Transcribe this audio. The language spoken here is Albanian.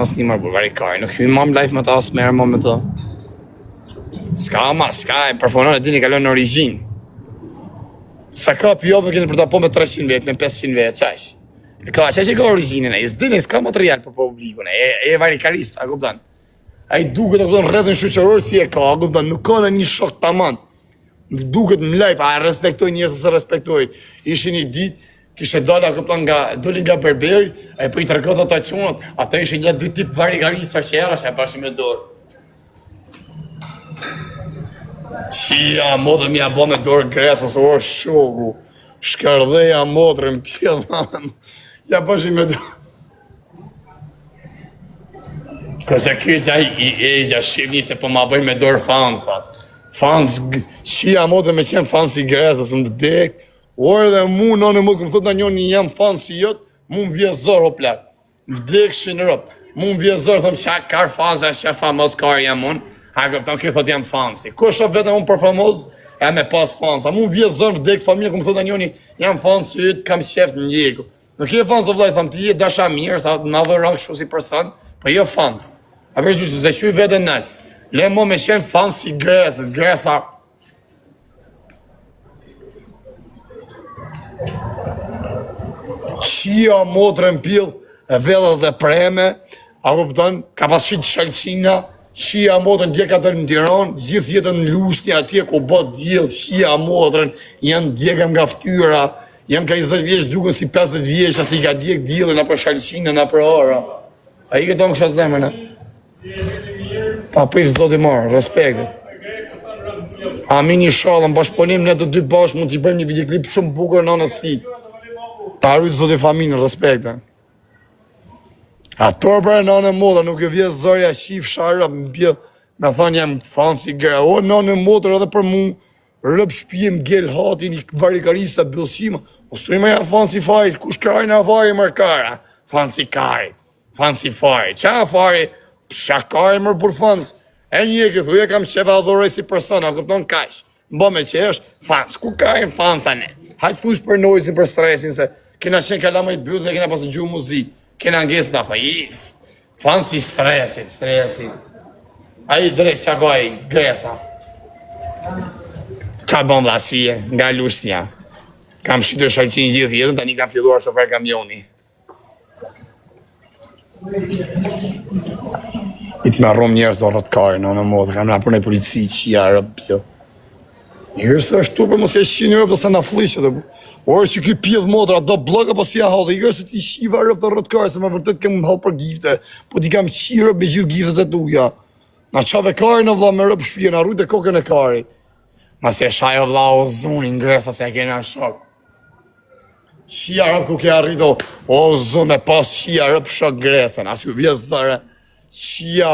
As një marrë Bulgari kari, nuk hymë mam live me ta asë merë me të. Ska e përfonon e dini kalon në origjinë. Sa ka pjovë kënë për ta po me 300 vetë, me 500 vetë, qash. E ka qash e ka origjinën e, s'dini, s'ka material për publikun e varikarista, a kuptan. A i duket, a kuptan, rrethën shuqëror si e ka, a kuptan, nuk ka në një shok taman. Duket në live, a respektoj njërës se respektoj. Ishin një dit, kishe dole, a kuptan, doli nga berberi, a i për i tërkot ato qunat, ata ishin një dy tip varikarista që era, që e pashim e dorë. Qia modrë mi a bo me dorë gresë, ose o shoku, shkardheja modrë në pjellë, ja pashim me dorë. Këse kësja ja shqivni se po ma bëjnë me dorë fansat. Fans, qia modrë me qenë fans i gresës, më vdek, orë dhe mu, nënë mu, këmë thot në njën një jam fans i jëtë, mu më vjezor o plak, vdek shënërop, mu më vjezor, thëmë qa kar fansa, që famos kar jam unë, a këpëtan kjo thot jam fansi. Ku shof vetëm unë për famoz, e me pas fansa. Mu vje zërë vdek familje, këmë thot e njoni, jam fansi ytë, kam qeft në njegu. Nuk je fans o vlaj, thëmë ti je dasha mirë, sa në dhe rakë shu si person, për jo fans. A përshë që se shuj vetën nalë. Le mo me qenë fansi gresës, gresa. Qia motrën pil, e vedhe dhe preme, a këpëtan, ka pas shqit shalqina, Qia motrën djekatër në Tiran, gjithë jetën në Lushnjë atje ku bët djelë, qia motrën, janë djekëm nga ftyra, janë ka 20 vjeç duken si 50 vjeç, asi ka djekë djelën apër shalqinën, apër ora. A i këto më kësha zemër, ne? Ta prisë do t'i marë, respekte. Amin një shalën, bashkëponim, ne të dy bashkë mund t'i bëjmë një videoklip shumë bukur në anës ti. Ta rritë zoti faminë, respekte. Ato për e nënë modrë, nuk e vjetë zërja qif sharë, më bjellë, me thonë jam fansi gre, o nënë modrë edhe për mu, rëpë shpijem gel hati një varikarista bëllësima, o strima jam fansi fajt, kush kajnë a fajt mërkara, fansi kajt, fansi fajt, qa fajt, pësha kajt mërë për fans, e një këtë thuja kam qefa adhoroj si persona, këpëton kajsh, mba me që është fans, ku kajnë fansa ne, hajtë thush për nojsin, për stresin, se kena qenë kalamajt bëllë dhe kena pasë gjuhë muzikë. Kena ngesë da, pa i fansi stresit. A i drejt që ka i gresa. Qa bon vlasije, nga Lushnja. Kam shqytur shalqin gjithë jetën, tani kam filluar shofer kamioni. I të me rrum njerës do rëtkarë në modë, kam nga për në polici që ja rëpjo. Njërës është tu për mos e shqi njërë përse nga flishë dhe orë që ki pjedhë modra do blogë apo si a halë, njërës ti shiva rëpë të rëtkarë, se më vërtet kem halë për gifte, po ti kam qi rëpë me gjithë giftet e tuja. Na qave kari në vla me rëpë shpije, na rrujt e kokën e karit. Ma se shajo vla o zunin ngresa se e kena shok. Shia rëpë ku ke arrito, o zun me pas shia rëpë shok gresën, as ju vje zërë, shia